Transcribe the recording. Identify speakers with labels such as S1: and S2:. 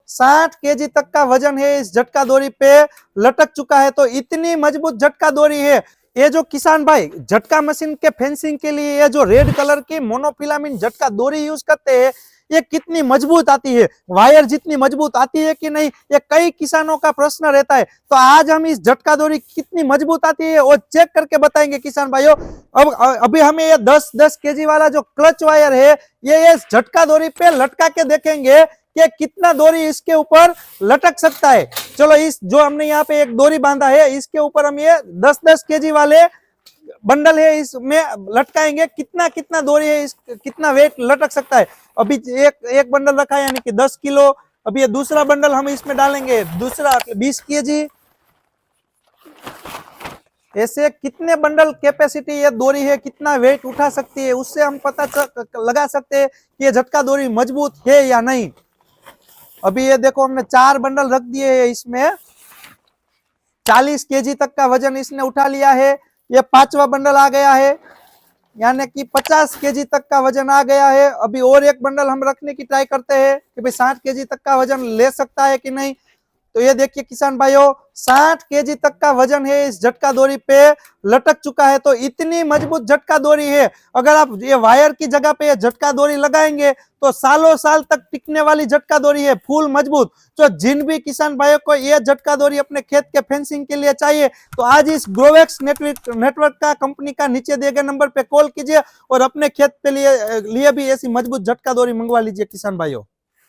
S1: 60 KG तक का वजन है इस झटका डोरी पे लटक चुका है। तो इतनी मजबूत झटका डोरी है। ये जो किसान भाई झटका मशीन के फेंसिंग के लिए ये जो रेड कलर की मोनोफिलामेंट झटका डोरी यूज करते हैं, ये कितनी मजबूत आती है, वायर जितनी मजबूत आती है कि नहीं, ये कई किसानों का प्रश्न रहता है। तो आज हम इस झटका डोरी कितनी मजबूत आती है वो चेक करके बताएंगे किसान भाइयों। अब अभी हमें ये 10-10 केजी वाला जो क्लच वायर है ये झटका डोरी पे लटका के देखेंगे कि कितना डोरी इसके ऊपर लटक सकता है। चलो इस जो हमने यहाँ पे एक डोरी बांधा है इसके ऊपर हम ये 10-10 केजी वाले बंडल है इसमें लटकाएंगे, कितना कितना डोरी है, इस कितना वेट लटक सकता है। अभी एक बंडल रखा है यानी कि 10 किलो। अभी ये दूसरा बंडल हम इसमें डालेंगे, दूसरा 20 केजी। ऐसे कितने बंडल कैपेसिटी ये डोरी है, कितना वेट उठा सकती है, उससे हम पता लगा सकते हैं कि ये झटका डोरी मजबूत है या नहीं। अभी ये देखो हमने 4 बंडल रख दिए हैं इसमें, 40 केजी तक का वजन इसने उठा लिया है। ये 5वां बंडल आ गया है यानी कि 50 केजी तक का वजन आ गया है। अभी और एक बंडल हम रखने की ट्राई करते हैं कि भाई 60 केजी तक का वजन ले सकता है कि नहीं। तो ये देखिए किसान भाइयों 60 केजी तक का वजन है इस झटका डोरी पे लटक चुका है। तो इतनी मजबूत झटका डोरी है, अगर आप ये वायर की जगह पे ये झटका डोरी लगाएंगे तो सालों साल तक टिकने वाली झटका डोरी है, फुल मजबूत। तो जिन भी किसान भाइयों को ये झटका डोरी अपने खेत के फेंसिंग के लिए चाहिए तो आज इस ग्रोवेक्स नेटवर्क का कंपनी का नीचे दिए गए नंबर पे कॉल कीजिए और अपने खेत पे लिए भी ऐसी मजबूत झटका डोरी मंगवा लीजिए किसान भाइयों।